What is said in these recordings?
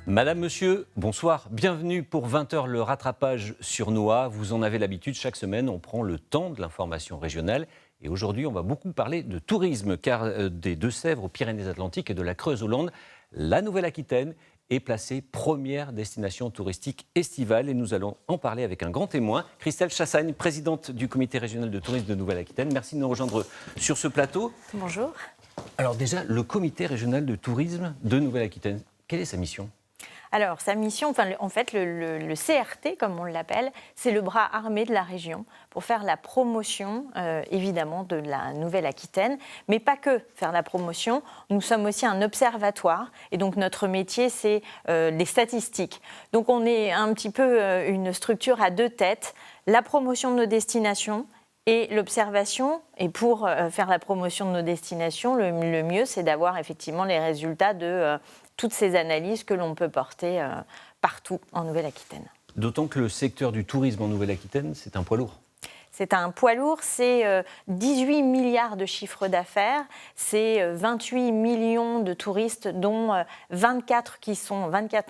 Madame, monsieur, bonsoir. Bienvenue pour 20h, le rattrapage sur Noah. Vous en avez l'habitude, chaque semaine, on prend le temps de l'information régionale. Et aujourd'hui, on va beaucoup parler de tourisme, car des Deux-Sèvres aux Pyrénées-Atlantiques et de la Creuse-Hollande, la Nouvelle-Aquitaine est placée première destination touristique estivale. Et nous allons en parler avec un grand témoin, Christelle Chassagne, présidente du comité régional de tourisme de Nouvelle-Aquitaine. Merci de nous rejoindre sur ce plateau. Bonjour. Alors déjà, le comité régional de tourisme de Nouvelle-Aquitaine, quelle est sa mission ? Alors, sa mission, en fait, le CRT, comme on l'appelle, c'est le bras armé de la région pour faire la promotion, évidemment, de la Nouvelle-Aquitaine, mais pas que faire la promotion. Nous sommes aussi un observatoire, et donc notre métier, c'est les statistiques. Donc, on est un petit peu une structure à deux têtes, la promotion de nos destinations et l'observation. Et pour faire la promotion de nos destinations, le mieux, c'est d'avoir effectivement les résultats de toutes ces analyses que l'on peut porter partout en Nouvelle-Aquitaine. D'autant que le secteur du tourisme en Nouvelle-Aquitaine, c'est un poids lourd. C'est un poids lourd, c'est 18 milliards de chiffre d'affaires, c'est 28 millions de touristes, dont 24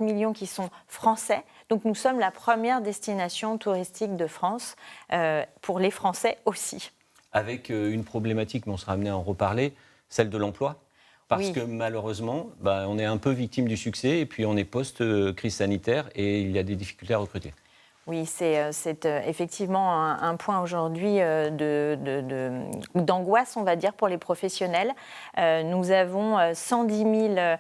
millions qui sont français. Donc nous sommes la première destination touristique de France, pour les Français aussi. Avec une problématique, mais on sera amené à en reparler, celle de l'emploi. Parce que malheureusement, on est un peu victime du succès et puis on est post-crise sanitaire et il y a des difficultés à recruter. Oui, c'est effectivement un point aujourd'hui d'angoisse, on va dire, pour les professionnels. Nous avons 110 000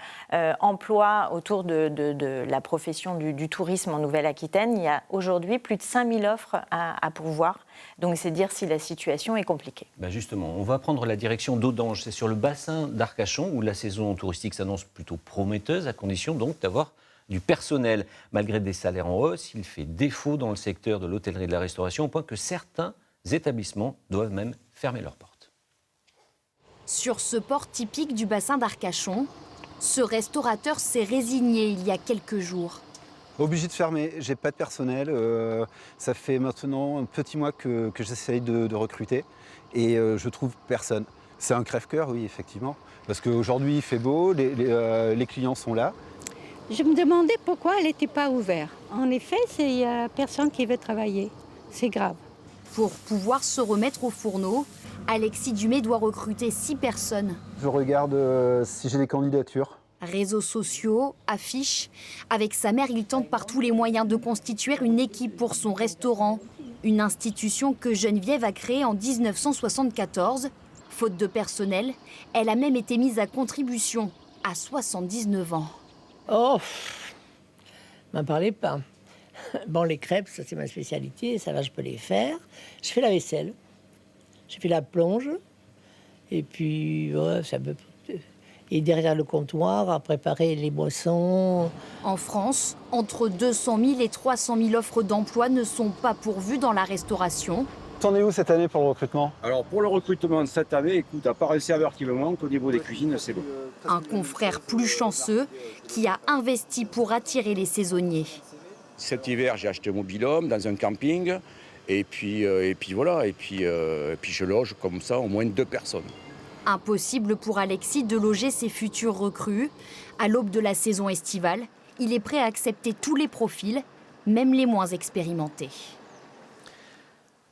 emplois autour de la profession du tourisme en Nouvelle-Aquitaine. Il y a aujourd'hui plus de 5 000 offres à pourvoir. Donc, c'est dire si la situation est compliquée. Justement, on va prendre la direction d'Audange. C'est sur le bassin d'Arcachon où la saison touristique s'annonce plutôt prometteuse, à condition donc d'avoir du personnel. Malgré des salaires en hausse, il fait défaut dans le secteur de l'hôtellerie et de la restauration, au point que certains établissements doivent même fermer leurs portes. Sur ce port typique du bassin d'Arcachon, ce restaurateur s'est résigné il y a quelques jours. Obligé de fermer, j'ai pas de personnel. Ça fait maintenant un petit mois que j'essaye de recruter et je trouve personne. C'est un crève-cœur, oui, effectivement. Parce qu'aujourd'hui, il fait beau, les clients sont là. Je me demandais pourquoi elle n'était pas ouverte. En effet, il n'y a personne qui veut travailler. C'est grave. Pour pouvoir se remettre au fourneau, Alexis Dumay doit recruter 6 personnes. Je regarde si j'ai des candidatures. Réseaux sociaux, affiches. Avec sa mère, il tente par tous les moyens de constituer une équipe pour son restaurant. Une institution que Geneviève a créée en 1974. Faute de personnel, elle a même été mise à contribution à 79 ans. Oh, m'en parlez pas. Bon, les crêpes, ça c'est ma spécialité, ça va, je peux les faire. Je fais la vaisselle, je fais la plonge, et puis ça me... Et derrière le comptoir, à préparer les boissons. En France, entre 200 000 et 300 000 offres d'emploi ne sont pas pourvues dans la restauration. T'en es où cette année pour le recrutement ? Alors pour le recrutement cette année, écoute, à part un serveur qui me manque, au niveau des cuisines, c'est bon. Un confrère plus chanceux qui a investi pour attirer les saisonniers. Cet hiver, j'ai acheté un mobil-home dans un camping, et puis voilà, et puis je loge comme ça au moins 2 personnes. Impossible pour Alexis de loger ses futurs recrues. À l'aube de la saison estivale, il est prêt à accepter tous les profils, même les moins expérimentés.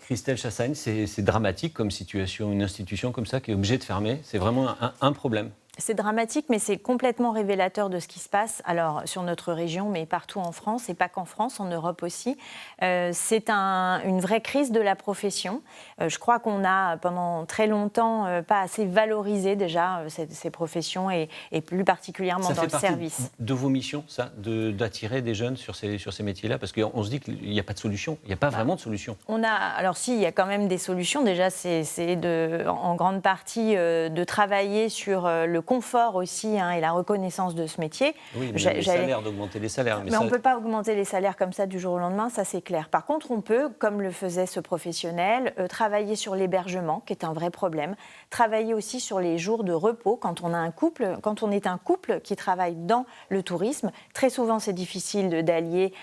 Christelle Chassagne, c'est dramatique comme situation, une institution comme ça qui est obligée de fermer. C'est vraiment un problème. C'est dramatique, mais c'est complètement révélateur de ce qui se passe, alors sur notre région, mais partout en France, et pas qu'en France, en Europe aussi. C'est une vraie crise de la profession. Je crois qu'on a, pendant très longtemps, pas assez valorisé déjà ces professions, et plus particulièrement dans le service. Ça fait partie de vos missions, ça, d'attirer des jeunes sur ces métiers-là? Parce qu'on se dit qu'il n'y a pas de solution, il n'y a pas vraiment de solution. Alors si, il y a quand même des solutions. Déjà, c'est en grande partie de travailler sur le confort aussi, et la reconnaissance de ce métier. Oui, mais les salaires, d'augmenter les salaires. Mais on ne peut pas augmenter les salaires comme ça du jour au lendemain, ça c'est clair. Par contre, on peut, comme le faisait ce professionnel, travailler sur l'hébergement, qui est un vrai problème, travailler aussi sur les jours de repos quand on est un couple qui travaille dans le tourisme. Très souvent, c'est difficile d'allier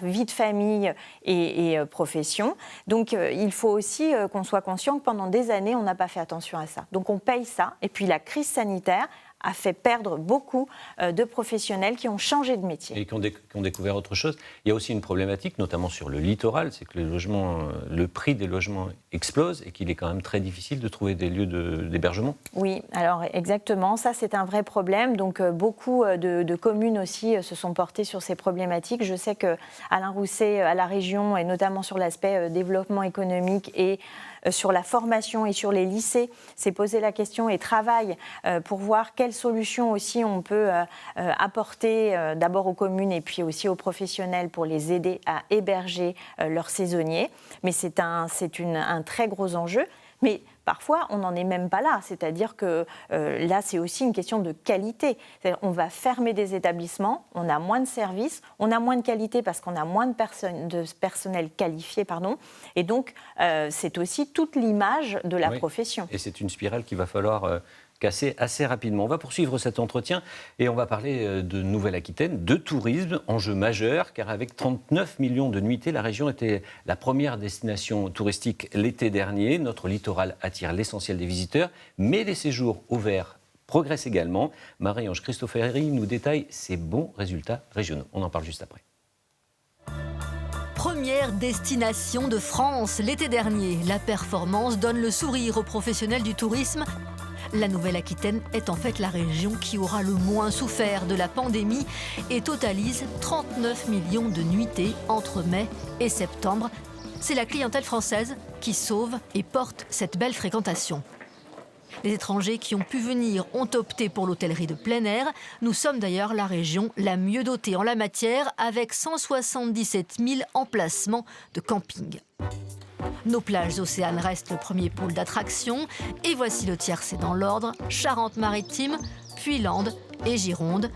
vie de famille et profession. Donc, il faut aussi qu'on soit conscient que pendant des années, on n'a pas fait attention à ça. Donc, on paye ça. Et puis, la crise sanitaire a fait perdre beaucoup de professionnels qui ont changé de métier. Et qui ont découvert autre chose. Il y a aussi une problématique, notamment sur le littoral, c'est que le prix des logements explose et qu'il est quand même très difficile de trouver des lieux d'hébergement. Oui, alors exactement, ça c'est un vrai problème. Donc beaucoup de communes aussi se sont portées sur ces problématiques. Je sais qu'Alain Rousset, à la région, et notamment sur l'aspect développement économique et sur la formation et sur les lycées, s'est posé la question et travaille pour voir quelles solutions aussi on peut apporter d'abord aux communes et puis aussi aux professionnels pour les aider à héberger leurs saisonniers. Mais c'est un très gros enjeu. Mais parfois, on n'en est même pas là. C'est-à-dire que là, c'est aussi une question de qualité. On va fermer des établissements, on a moins de services, on a moins de qualité parce qu'on a moins de personnel qualifié. Et donc, c'est aussi toute l'image de la profession. Et c'est une spirale qu'il va falloir casser assez rapidement. On va poursuivre cet entretien et on va parler de Nouvelle-Aquitaine, de tourisme, enjeu majeur, car avec 39 millions de nuitées, la région était la première destination touristique l'été dernier. Notre littoral attire l'essentiel des visiteurs, mais les séjours au vert progressent également. Marie-Ange Cristoferi nous détaille ces bons résultats régionaux. On en parle juste après. Première destination de France l'été dernier. La performance donne le sourire aux professionnels du tourisme. La Nouvelle-Aquitaine est en fait la région qui aura le moins souffert de la pandémie et totalise 39 millions de nuitées entre mai et septembre. C'est la clientèle française qui sauve et porte cette belle fréquentation. Les étrangers qui ont pu venir ont opté pour l'hôtellerie de plein air. Nous sommes d'ailleurs la région la mieux dotée en la matière avec 177 000 emplacements de camping. Nos plages océanes restent le premier pôle d'attraction. Et voici le tiercé dans l'ordre, Charente-Maritime, puis Landes et Gironde.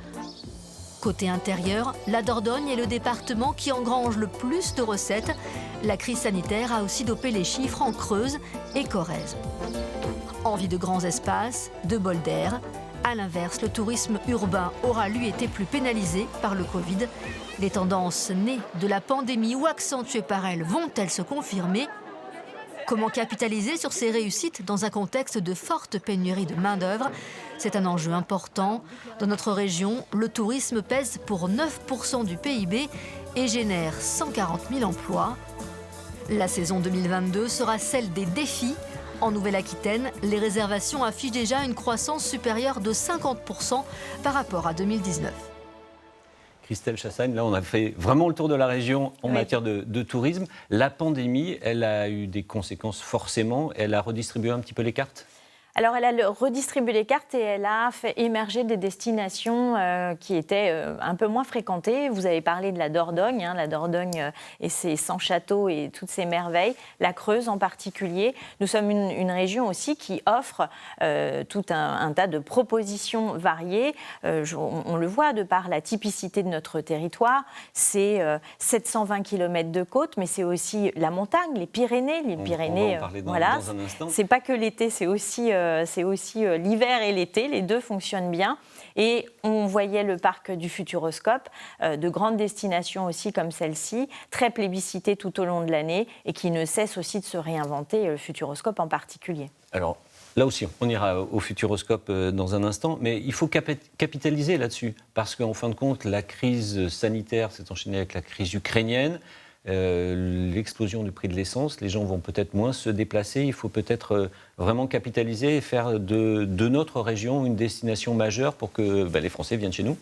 Côté intérieur, la Dordogne est le département qui engrange le plus de recettes. La crise sanitaire a aussi dopé les chiffres en Creuse et Corrèze. Envie de grands espaces, de bol d'air. À l'inverse, le tourisme urbain aura lui été plus pénalisé par le Covid. Les tendances nées de la pandémie ou accentuées par elle vont-elles se confirmer ? Comment capitaliser sur ces réussites dans un contexte de forte pénurie de main-d'œuvre ? C'est un enjeu important. Dans notre région, le tourisme pèse pour 9% du PIB et génère 140 000 emplois. La saison 2022 sera celle des défis. En Nouvelle-Aquitaine, les réservations affichent déjà une croissance supérieure de 50% par rapport à 2019. Christelle Chassagne, là on a fait vraiment le tour de la région en matière de tourisme. La pandémie, elle a eu des conséquences forcément, elle a redistribué un petit peu les cartes ? Alors, elle a redistribué les cartes et elle a fait émerger des destinations qui étaient un peu moins fréquentées. Vous avez parlé de la Dordogne, la Dordogne et ses 100 châteaux et toutes ses merveilles, la Creuse en particulier. Nous sommes une région aussi qui offre tout un tas de propositions variées. On le voit de par la typicité de notre territoire. C'est 720 km de côte, mais c'est aussi la montagne, les Pyrénées. Les Pyrénées, on va en parler dans un instant. C'est pas que l'été, c'est aussi l'hiver et l'été, les deux fonctionnent bien. Et on voyait le parc du Futuroscope, de grandes destinations aussi comme celle-ci, très plébiscitées tout au long de l'année et qui ne cessent aussi de se réinventer, le Futuroscope en particulier. Alors, là aussi, on ira au Futuroscope dans un instant, mais il faut capitaliser là-dessus, parce qu'en fin de compte, la crise sanitaire s'est enchaînée avec la crise ukrainienne. L'explosion du prix de l'essence, les gens vont peut-être moins se déplacer, il faut peut-être vraiment capitaliser et faire de notre région une destination majeure pour que les Français viennent chez nous.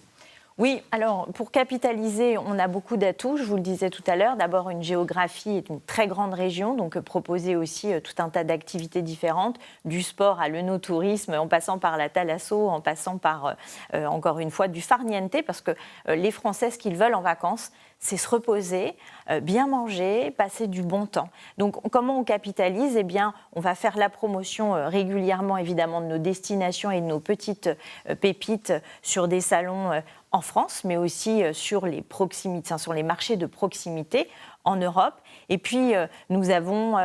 Oui, alors pour capitaliser, on a beaucoup d'atouts, je vous le disais tout à l'heure. D'abord, une géographie et une très grande région, donc proposer aussi tout un tas d'activités différentes, du sport à l'œnotourisme, en passant par la thalasso, en passant par, encore une fois, du farniente, parce que les Français, ce qu'ils veulent en vacances, c'est se reposer, bien manger, passer du bon temps. Donc, comment on capitalise ? Eh bien, on va faire la promotion régulièrement, évidemment, de nos destinations et de nos petites pépites sur des salons en France, mais aussi sur les marchés de proximité en Europe. Et puis, nous avons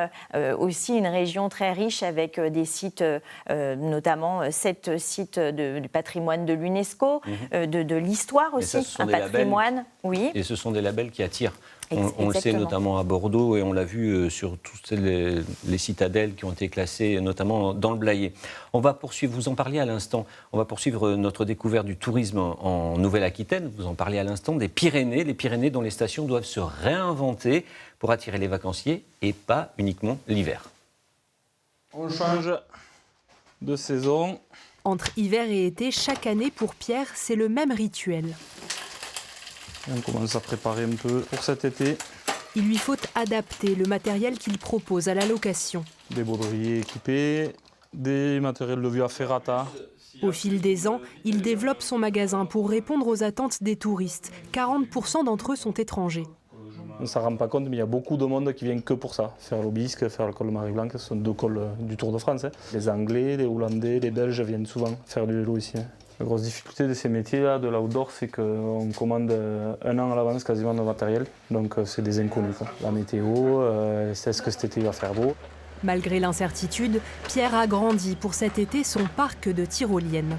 aussi une région très riche avec des sites, notamment 7 sites du patrimoine de l'UNESCO, de l'histoire aussi, ça, un patrimoine. Oui. Et ce sont des labels qui attirent On le sait notamment à Bordeaux et on l'a vu sur toutes les citadelles qui ont été classées, notamment dans le Blayais. On va poursuivre, vous en parliez à l'instant, on va poursuivre notre découverte du tourisme en Nouvelle-Aquitaine. Vous en parliez à l'instant des Pyrénées, les Pyrénées dont les stations doivent se réinventer pour attirer les vacanciers et pas uniquement l'hiver. On change de saison. Entre hiver et été, chaque année pour Pierre, c'est le même rituel. On commence à préparer un peu pour cet été. Il lui faut adapter le matériel qu'il propose à la location. Des baudriers équipés, des matériels de vue à ferrata. Au fil des ans, il développe son magasin pour répondre aux attentes des touristes. 40% d'entre eux sont étrangers. On ne s'en rend pas compte, mais il y a beaucoup de monde qui vient que pour ça. Faire l'Aubisque, faire le col de Marie-Blanc, ce sont 2 cols du Tour de France. Les Anglais, les Hollandais, les Belges viennent souvent faire du vélo ici. La grosse difficulté de ces métiers-là, de l'outdoor, c'est qu'on commande 1 an à l'avance quasiment de matériel. Donc c'est des inconnus. La météo, est-ce que cet été il va faire beau? Malgré l'incertitude, Pierre a grandi pour cet été son parc de tyroliennes.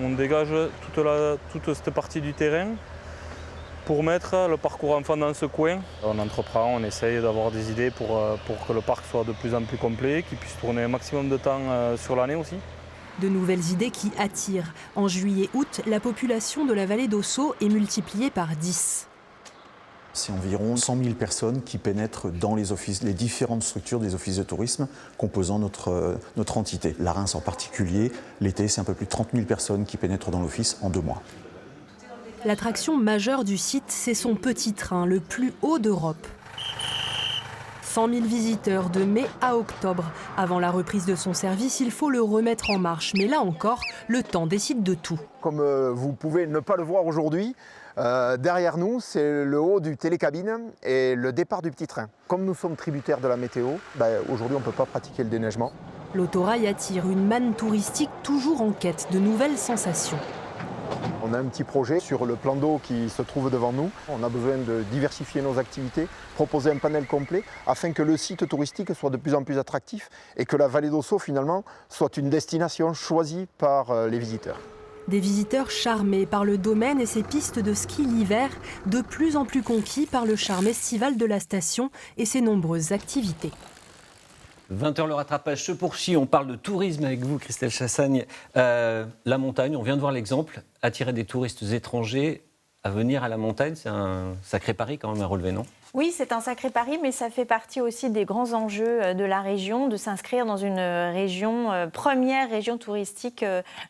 On dégage toute cette partie du terrain pour mettre le parcours enfant dans ce coin. On entreprend, on essaye d'avoir des idées pour que le parc soit de plus en plus complet, qu'il puisse tourner un maximum de temps sur l'année aussi. De nouvelles idées qui attirent. En juillet-août, la population de la vallée d'Ossau est multipliée par 10. C'est environ 100 000 personnes qui pénètrent dans les différentes structures des offices de tourisme composant notre entité. La Reims en particulier, l'été, c'est un peu plus de 30 000 personnes qui pénètrent dans l'office en 2 mois. L'attraction majeure du site, c'est son petit train, le plus haut d'Europe. 100 000 visiteurs de mai à octobre. Avant la reprise de son service, il faut le remettre en marche. Mais là encore, le temps décide de tout. Comme vous pouvez ne pas le voir aujourd'hui, derrière nous, c'est le haut du télécabine et le départ du petit train. Comme nous sommes tributaires de la météo, aujourd'hui on ne peut pas pratiquer le déneigement. L'autorail attire une manne touristique toujours en quête de nouvelles sensations. On a un petit projet sur le plan d'eau qui se trouve devant nous. On a besoin de diversifier nos activités, proposer un panel complet afin que le site touristique soit de plus en plus attractif et que la vallée d'Ossau finalement soit une destination choisie par les visiteurs. Des visiteurs charmés par le domaine et ses pistes de ski l'hiver, de plus en plus conquis par le charme estival de la station et ses nombreuses activités. 20h, le rattrapage se poursuit. On parle de tourisme avec vous, Christelle Chassagne. La montagne, on vient de voir l'exemple. Attirer des touristes étrangers à venir à la montagne, c'est un sacré pari quand même à relever, non ? Oui, c'est un sacré pari, mais ça fait partie aussi des grands enjeux de la région, de s'inscrire dans une région, première région touristique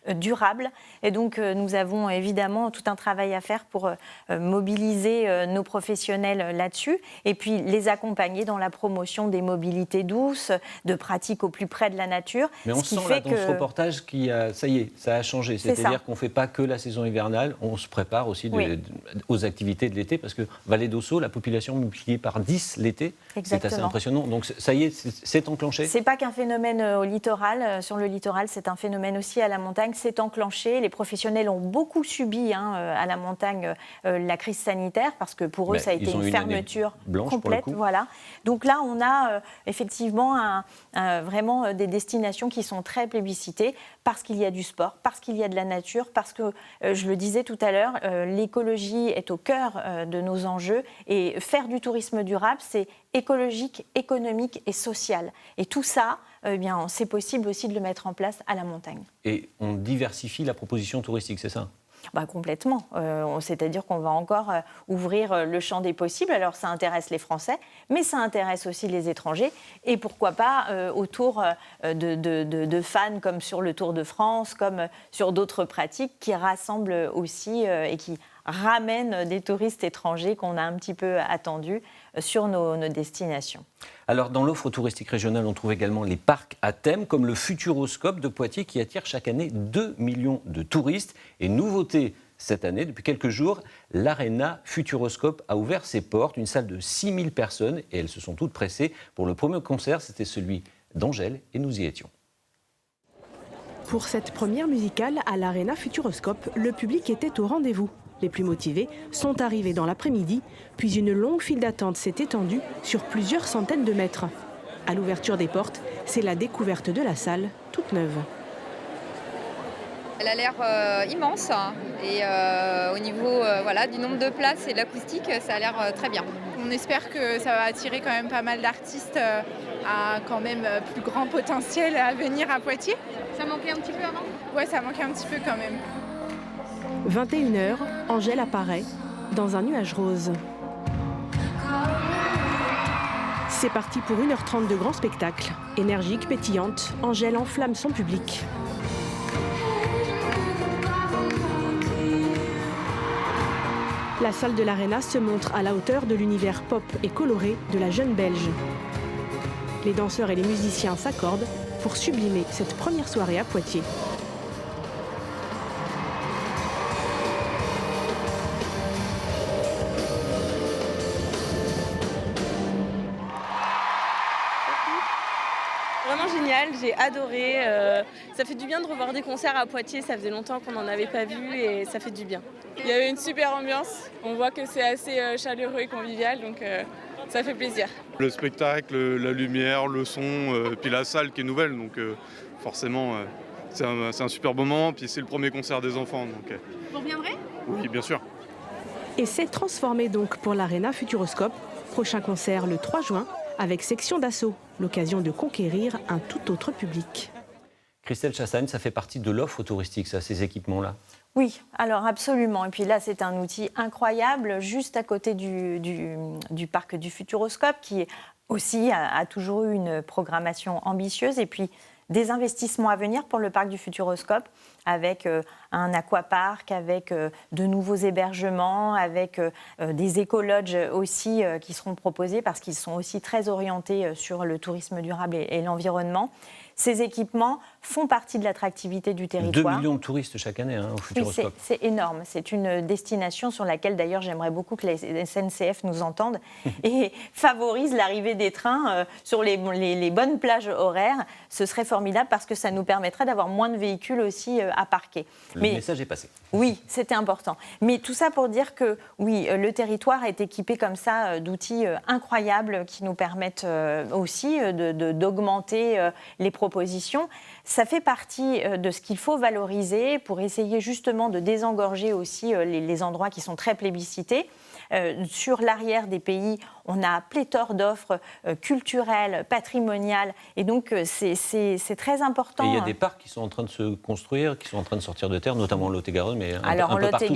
durable. Et donc, nous avons évidemment tout un travail à faire pour mobiliser nos professionnels là-dessus et puis les accompagner dans la promotion des mobilités douces, de pratiques au plus près de la nature. Mais on sent là dans ce reportage ça y est, ça a changé. C'est-à-dire qu'on ne fait pas que la saison hivernale, on se prépare aussi aux activités de l'été parce que Vallée d'Ossau, la population multipliée par 10 l'été, c'est assez impressionnant. Donc ça y est, c'est enclenché. C'est pas qu'un phénomène au littoral. Sur le littoral, c'est un phénomène aussi à la montagne. C'est enclenché. Les professionnels ont beaucoup subi à la montagne la crise sanitaire parce que pour eux, ça a été une fermeture complète. Voilà. Donc là, on a effectivement vraiment des destinations qui sont très plébiscitées parce qu'il y a du sport, parce qu'il y a de la nature, parce que, je le disais tout à l'heure, l'écologie est au cœur de nos enjeux et faire du tourisme durable, c'est écologique, économique et social. Et tout ça, c'est possible aussi de le mettre en place à la montagne. Et on diversifie la proposition touristique, c'est ça ? Complètement. C'est-à-dire qu'on va encore ouvrir le champ des possibles. Alors, ça intéresse les Français, mais ça intéresse aussi les étrangers. Et pourquoi pas autour de fans comme sur le Tour de France, comme sur d'autres pratiques qui rassemblent aussi et qui ramènent des touristes étrangers qu'on a un petit peu attendus sur nos destinations. Alors, dans l'offre touristique régionale, on trouve également les parcs à thème, comme le Futuroscope de Poitiers, qui attire chaque année 2 millions de touristes. Et nouveauté cette année, depuis quelques jours, l'Arena Futuroscope a ouvert ses portes, une salle de 6000 personnes, et elles se sont toutes pressées. Pour le premier concert, c'était celui d'Angèle, et nous y étions. Pour cette première musicale à l'Arena Futuroscope, le public était au rendez-vous. Les plus motivés sont arrivés dans l'après-midi, puis une longue file d'attente s'est étendue sur plusieurs centaines de mètres. À l'ouverture des portes, c'est la découverte de la salle, toute neuve. Elle a l'air immense et au niveau du nombre de places et de l'acoustique, ça a l'air très bien. On espère que ça va attirer quand même pas mal d'artistes à quand même plus grand potentiel à venir à Poitiers. Ça manquait un petit peu avant ? Ouais, ça manquait un petit peu quand même. 21h, Angèle apparaît dans un nuage rose. C'est parti pour 1h30 de grand spectacle. Énergique, pétillante, Angèle enflamme son public. La salle de l'Arena se montre à la hauteur de l'univers pop et coloré de la jeune Belge. Les danseurs et les musiciens s'accordent pour sublimer cette première soirée à Poitiers. Vraiment génial, j'ai adoré. Ça fait du bien de revoir des concerts à Poitiers, ça faisait longtemps qu'on n'en avait pas vu et ça fait du bien. Il y avait une super ambiance, on voit que c'est assez chaleureux et convivial, donc ça fait plaisir. Le spectacle, la lumière, le son, puis la salle qui est nouvelle, donc forcément c'est un super beau moment, puis c'est le premier concert des enfants. Donc, Vous reviendrez ? Oui, bien sûr. Et c'est transformé donc pour l'Arena Futuroscope. Prochain concert le 3 juin avec Section d'Assaut, l'occasion de conquérir un tout autre public. Christelle Chassagne, ça fait partie de l'offre touristique, ça, ces équipements-là? Oui, alors absolument. Et puis là, c'est un outil incroyable, juste à côté du parc du Futuroscope, qui aussi a toujours eu une programmation ambitieuse. Et puis, des investissements à venir pour le parc du Futuroscope, avec un aquapark, avec de nouveaux hébergements, avec des écologes aussi qui seront proposés, parce qu'ils sont aussi très orientés sur le tourisme durable et l'environnement. Ces équipements font partie de l'attractivité du territoire. 2 millions de touristes chaque année au Futuroscope. Oui, c'est énorme. C'est une destination sur laquelle, d'ailleurs, j'aimerais beaucoup que la SNCF nous entende et favorise l'arrivée des trains sur les bonnes plages horaires. Ce serait formidable parce que ça nous permettrait d'avoir moins de véhicules aussi à parquer. Le message est passé. Oui, c'était important. Mais tout ça pour dire que, oui, le territoire est équipé comme ça d'outils incroyables qui nous permettent aussi d'augmenter les propositions. Ça fait partie de ce qu'il faut valoriser pour essayer justement de désengorger aussi les endroits qui sont très plébiscités. Sur l'arrière des pays, on a pléthore d'offres culturelles, patrimoniales, et donc c'est très important. Et il y a des parcs qui sont en train de se construire, qui sont en train de sortir de terre, notamment en Lot-et-Garonne, mais alors, un peu partout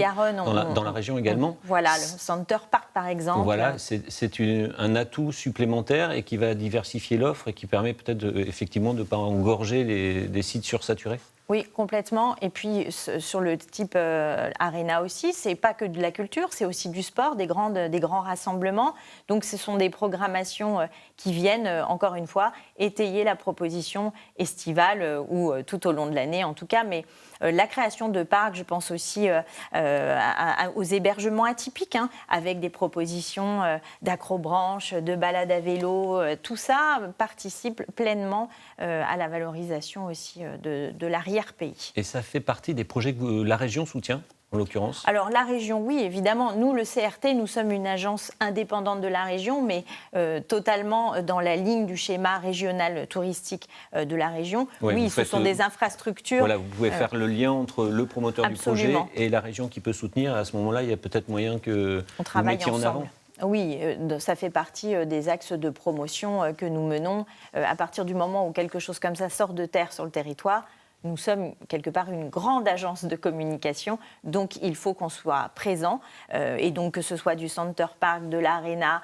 dans la région également. Voilà, le Center Park par exemple. Voilà, c'est un atout supplémentaire et qui va diversifier l'offre et qui permet peut-être effectivement de ne pas engorger des sites sursaturés. Oui, complètement. Et puis, sur le type Arena aussi, c'est pas que de la culture, c'est aussi du sport, des grands rassemblements. Donc, ce sont des programmations qui viennent, encore une fois, étayer la proposition estivale ou tout au long de l'année, en tout cas. Mais la création de parcs, je pense aussi aux hébergements atypiques, avec des propositions d'acrobranche, de balades à vélo. Tout ça participe pleinement à la valorisation aussi de l'arrière-pays. Et ça fait partie des projets que la région soutient, en l'occurrence? Alors la région, oui, évidemment. Nous, le CRT, nous sommes une agence indépendante de la région, mais totalement dans la ligne du schéma régional touristique de la région. Oui, ce sont des infrastructures. Voilà, vous pouvez faire le lien entre le promoteur Absolument. du projet et la région qui peut soutenir. À ce moment-là, il y a peut-être moyen que vous mettiez en avant. Oui, ça fait partie des axes de promotion que nous menons. À partir du moment où quelque chose comme ça sort de terre sur le territoire, nous sommes quelque part une grande agence de communication, donc il faut qu'on soit présent. Et donc que ce soit du Center Park, de l'Arena,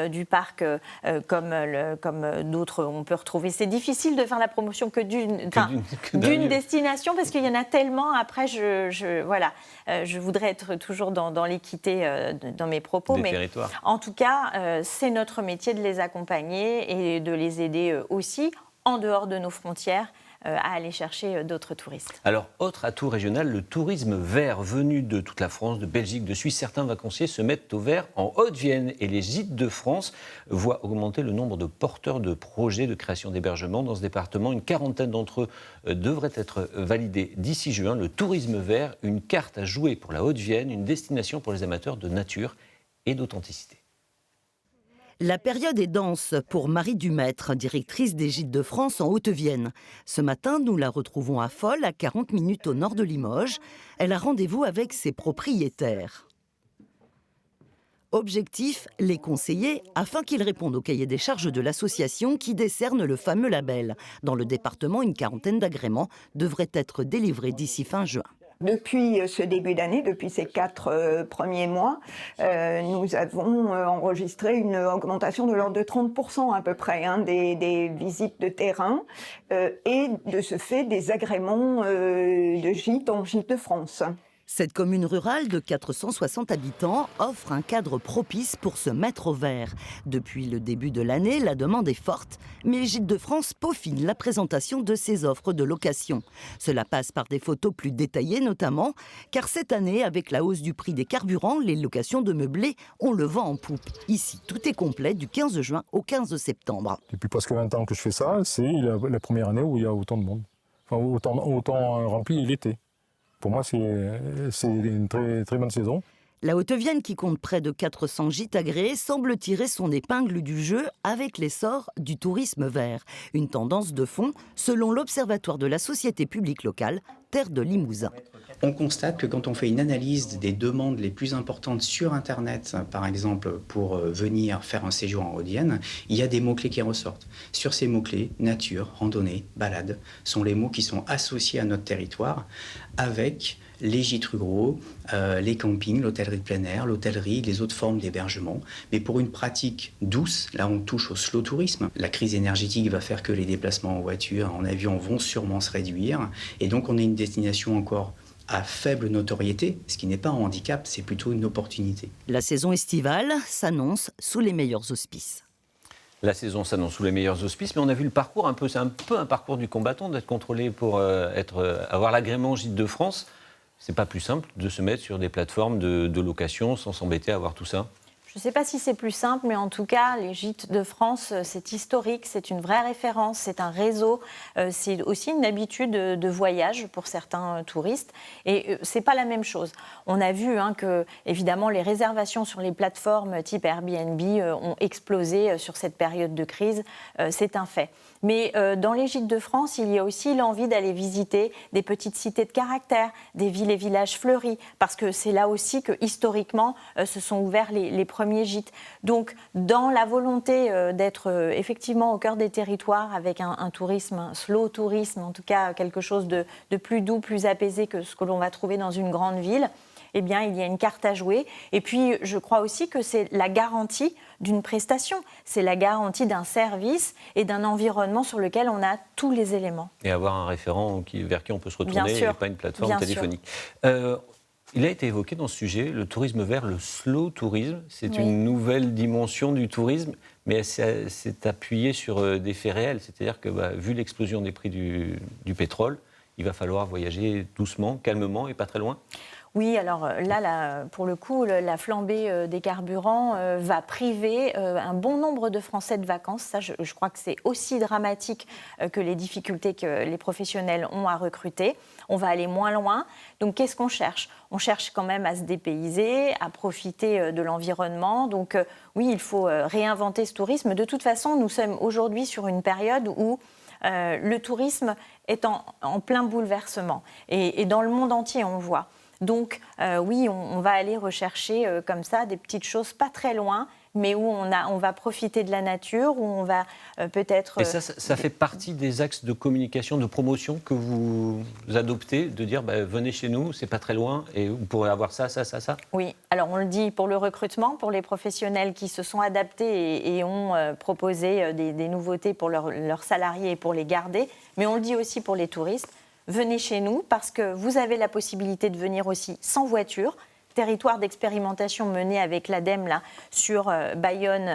du parc comme d'autres on peut retrouver. C'est difficile de faire la promotion que d'une destination parce qu'il y en a tellement. Après, je voudrais être toujours dans l'équité dans mes propos. Des territoires. En tout cas, c'est notre métier de les accompagner et de les aider aussi en dehors de nos frontières à aller chercher d'autres touristes. Alors, autre atout régional, le tourisme vert venu de toute la France, de Belgique, de Suisse. Certains vacanciers se mettent au vert en Haute-Vienne et les gîtes de France voient augmenter le nombre de porteurs de projets de création d'hébergement dans ce département. Une quarantaine d'entre eux devraient être validés d'ici juin. Le tourisme vert, une carte à jouer pour la Haute-Vienne, une destination pour les amateurs de nature et d'authenticité. La période est dense pour Marie Dumaître, directrice des Gîtes de France en Haute-Vienne. Ce matin, nous la retrouvons à Folle, à 40 minutes au nord de Limoges. Elle a rendez-vous avec ses propriétaires. Objectif, les conseiller afin qu'ils répondent au cahier des charges de l'association qui décerne le fameux label. Dans le département, une quarantaine d'agréments devraient être délivrés d'ici fin juin. Depuis ce début d'année, depuis ces 4 premiers mois, nous avons enregistré une augmentation de l'ordre de 30% à peu près des visites de terrain et de ce fait des agréments de gîtes en Gîtes de France. Cette commune rurale de 460 habitants offre un cadre propice pour se mettre au vert. Depuis le début de l'année, la demande est forte, mais Gîtes de France peaufine la présentation de ses offres de location. Cela passe par des photos plus détaillées notamment, car cette année, avec la hausse du prix des carburants, les locations de meublés ont le vent en poupe. Ici, tout est complet du 15 juin au 15 septembre. Depuis presque 20 ans que je fais ça, c'est la première année où il y a autant de monde. Enfin, autant rempli l'été. Pour moi, c'est une très, très bonne saison. La Haute-Vienne, qui compte près de 400 gîtes agréés, semble tirer son épingle du jeu avec l'essor du tourisme vert. Une tendance de fond, selon l'Observatoire de la Société publique locale, Terre de Limousin. On constate que quand on fait une analyse des demandes les plus importantes sur Internet, par exemple pour venir faire un séjour en Haute-Vienne, il y a des mots-clés qui ressortent. Sur ces mots-clés, nature, randonnée, balade, sont les mots qui sont associés à notre territoire avec les gîtes ruraux, les campings, l'hôtellerie de plein air, l'hôtellerie, les autres formes d'hébergement. Mais pour une pratique douce, là on touche au slow tourisme. La crise énergétique va faire que les déplacements en voiture, en avion vont sûrement se réduire. Et donc on est une destination encore à faible notoriété, ce qui n'est pas un handicap, c'est plutôt une opportunité. La saison estivale s'annonce sous les meilleurs auspices. La saison s'annonce sous les meilleurs auspices, mais on a vu le parcours c'est un peu un parcours du combattant d'être contrôlé pour avoir l'agrément Gîtes de France. C'est pas plus simple de se mettre sur des plateformes de location sans s'embêter à avoir tout ça? Je ne sais pas si c'est plus simple, mais en tout cas, les Gîtes de France, c'est historique, c'est une vraie référence, c'est un réseau, c'est aussi une habitude de voyage pour certains touristes. Et ce n'est pas la même chose. On a vu que, évidemment, les réservations sur les plateformes type Airbnb ont explosé sur cette période de crise, c'est un fait. Mais dans les Gîtes de France, il y a aussi l'envie d'aller visiter des petites cités de caractère, des villes et villages fleuris, parce que c'est là aussi que, historiquement, se sont ouverts les premiers gîtes. Donc, dans la volonté d'être effectivement au cœur des territoires avec un tourisme, un slow tourisme, en tout cas quelque chose de plus doux, plus apaisé que ce que l'on va trouver dans une grande ville, eh bien, il y a une carte à jouer. Et puis, je crois aussi que c'est la garantie d'une prestation. C'est la garantie d'un service et d'un environnement sur lequel on a tous les éléments. Et avoir un référent vers qui on peut se retourner et pas une plateforme téléphonique. Il a été évoqué dans ce sujet, le tourisme vert, le slow tourisme. C'est une nouvelle dimension du tourisme, mais c'est appuyé sur des faits réels. C'est-à-dire que, vu l'explosion des prix du pétrole, il va falloir voyager doucement, calmement et pas très loin. Oui, alors là, pour le coup, la flambée des carburants va priver un bon nombre de Français de vacances. Ça, je crois que c'est aussi dramatique que les difficultés que les professionnels ont à recruter. On va aller moins loin. Donc, qu'est-ce qu'on cherche ? On cherche quand même à se dépayser, à profiter de l'environnement. Donc, oui, il faut réinventer ce tourisme. De toute façon, nous sommes aujourd'hui sur une période où le tourisme est en plein bouleversement. Et dans le monde entier, on le voit. Donc, oui, on va aller rechercher comme ça des petites choses pas très loin, mais où on va profiter de la nature, où on va peut-être... Et ça fait partie des axes de communication, de promotion que vous adoptez, de dire venez chez nous, c'est pas très loin, et vous pourrez avoir ça. Oui, alors on le dit pour le recrutement, pour les professionnels qui se sont adaptés et ont proposé des nouveautés pour leurs salariés et pour les garder, mais on le dit aussi pour les touristes. Venez chez nous parce que vous avez la possibilité de venir aussi sans voiture. Territoire d'expérimentation mené avec l'ADEME là, sur Bayonne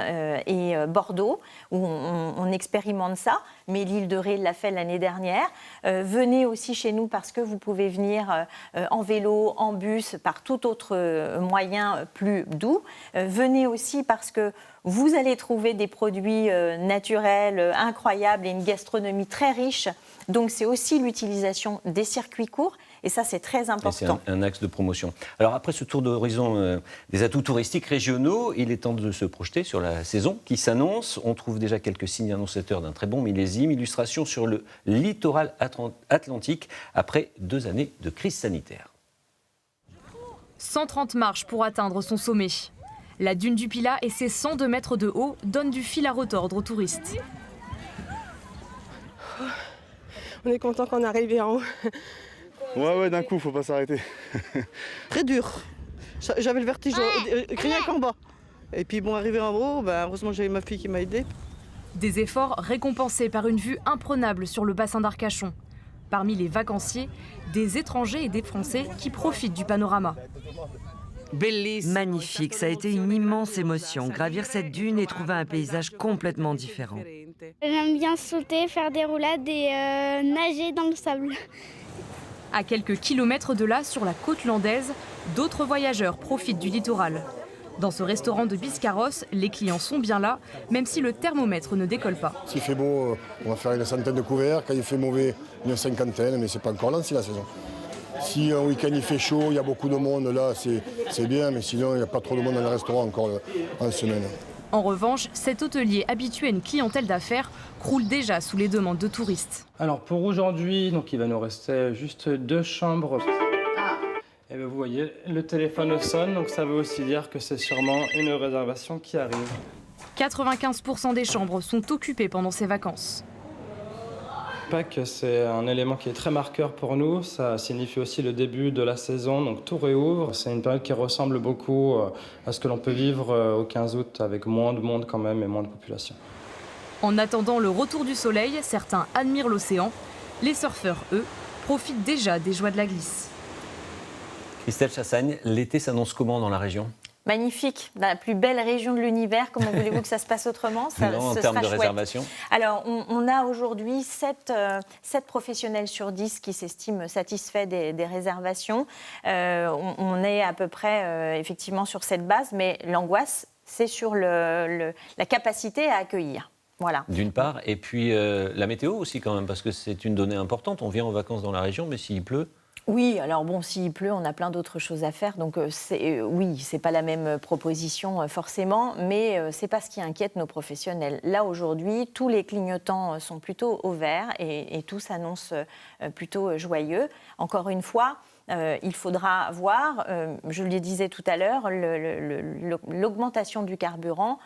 et Bordeaux, où on expérimente ça, mais l'île de Ré l'a fait l'année dernière. Venez aussi chez nous parce que vous pouvez venir en vélo, en bus, par tout autre moyen plus doux. Venez aussi parce que vous allez trouver des produits naturels incroyables et une gastronomie très riche Donc c'est aussi l'utilisation des circuits courts, et ça c'est très important. C'est un axe de promotion. Alors après ce tour d'horizon des atouts touristiques régionaux, il est temps de se projeter sur la saison qui s'annonce. On trouve déjà quelques signes annonciateurs d'un très bon millésime. Illustration sur le littoral atlantique après 2 années de crise sanitaire. 130 marches pour atteindre son sommet. La dune du Pilat et ses 102 mètres de haut donnent du fil à retordre aux touristes. On est content qu'on est arrivé en haut. Ouais, d'un coup, faut pas s'arrêter. Très dur. J'avais le vertige rien qu'en bas. Et puis bon, arrivé en haut, heureusement j'avais ma fille qui m'a aidé. Des efforts récompensés par une vue imprenable sur le bassin d'Arcachon. Parmi les vacanciers, des étrangers et des Français qui profitent du panorama. Magnifique, ça a été une immense émotion. Gravir cette dune et trouver un paysage complètement différent. J'aime bien sauter, faire des roulades et nager dans le sable. À quelques kilomètres de là, sur la côte landaise, d'autres voyageurs profitent du littoral. Dans ce restaurant de Biscarrosse, les clients sont bien là, même si le thermomètre ne décolle pas. S'il fait beau, on va faire une centaine de couverts. Quand il fait mauvais, une cinquantaine, mais c'est pas encore lancé la saison. Si un week-end il fait chaud, il y a beaucoup de monde, là c'est bien, mais sinon il n'y a pas trop de monde dans le restaurant encore en semaine. En revanche, cet hôtelier habitué à une clientèle d'affaires croule déjà sous les demandes de touristes. Alors pour aujourd'hui, donc il va nous rester juste 2 chambres. Et bien vous voyez, le téléphone sonne, donc ça veut aussi dire que c'est sûrement une réservation qui arrive. 95% des chambres sont occupées pendant ces vacances. Pâques, c'est un élément qui est très marqueur pour nous. Ça signifie aussi le début de la saison, donc tout réouvre. C'est une période qui ressemble beaucoup à ce que l'on peut vivre au 15 août, avec moins de monde quand même et moins de population. En attendant le retour du soleil, certains admirent l'océan. Les surfeurs, eux, profitent déjà des joies de la glisse. Christelle Chassagne, l'été s'annonce comment dans la région ? Magnifique, dans la plus belle région de l'univers. Comment voulez-vous que ça se passe autrement ? En termes de réservation ? Alors, on a aujourd'hui 7 professionnels sur 10 qui s'estiment satisfaits des réservations. On est à peu près effectivement sur cette base, mais l'angoisse, c'est sur la capacité à accueillir. Voilà. D'une part, et puis la météo aussi quand même, parce que c'est une donnée importante. On vient en vacances dans la région, mais s'il pleut... Oui, alors bon, s'il pleut, on a plein d'autres choses à faire. Donc oui, c'est pas la même proposition forcément, mais c'est pas ce qui inquiète nos professionnels. Là aujourd'hui, tous les clignotants sont plutôt au vert et tout s'annonce plutôt joyeux. Encore une fois, il faudra voir, je le disais tout à l'heure, l'augmentation du carburant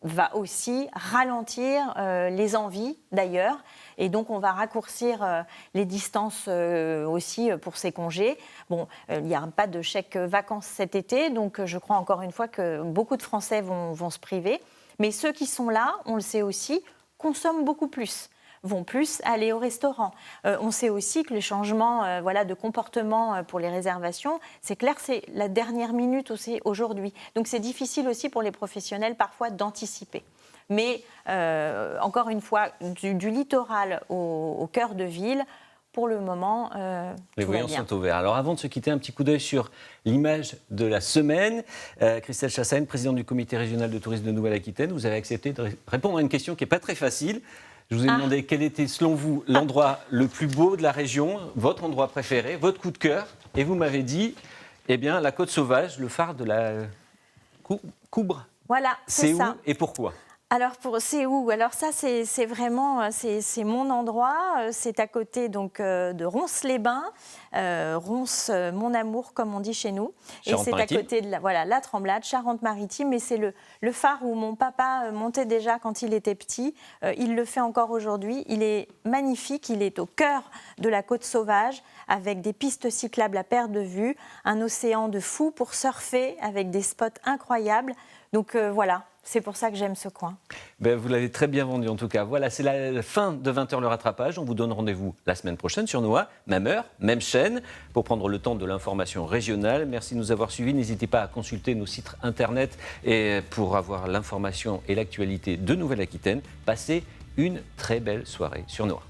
va aussi ralentir les envies d'ailleurs. Et donc, on va raccourcir les distances aussi pour ces congés. Bon, il n'y a pas de chèque vacances cet été, donc je crois encore une fois que beaucoup de Français vont se priver. Mais ceux qui sont là, on le sait aussi, consomment beaucoup plus, vont plus aller au restaurant. On sait aussi que les changements de comportement pour les réservations, c'est clair, c'est la dernière minute aussi aujourd'hui. Donc, c'est difficile aussi pour les professionnels parfois d'anticiper. Mais encore une fois, du littoral au cœur de ville, pour le moment, les voyants sont au vert. Alors avant de se quitter, un petit coup d'œil sur l'image de la semaine. Christelle Chassagne, présidente du comité régional de tourisme de Nouvelle-Aquitaine, vous avez accepté de répondre à une question qui n'est pas très facile. Je vous ai demandé quel était, selon vous, l'endroit le plus beau de la région, votre endroit préféré, votre coup de cœur. Et vous m'avez dit, la Côte Sauvage, le phare de la Coubre. Voilà, c'est ça. Où et pourquoi ? Alors, c'est où ? Alors ça, c'est vraiment c'est mon endroit. C'est à côté donc, de Ronces-les-Bains. Ronces, mon amour, comme on dit chez nous. Et c'est à côté de la Tremblade, Charente-Maritime. Et c'est le phare où mon papa montait déjà quand il était petit. Il le fait encore aujourd'hui. Il est magnifique. Il est au cœur de la Côte Sauvage, avec des pistes cyclables à perte de vue, un océan de fou pour surfer, avec des spots incroyables. Donc voilà. C'est pour ça que j'aime ce coin. Vous l'avez très bien vendu en tout cas. Voilà, c'est la fin de 20h le rattrapage. On vous donne rendez-vous la semaine prochaine sur Noa, même heure, même chaîne, pour prendre le temps de l'information régionale. Merci de nous avoir suivis. N'hésitez pas à consulter nos sites internet et pour avoir l'information et l'actualité de Nouvelle-Aquitaine. Passez une très belle soirée sur Noa.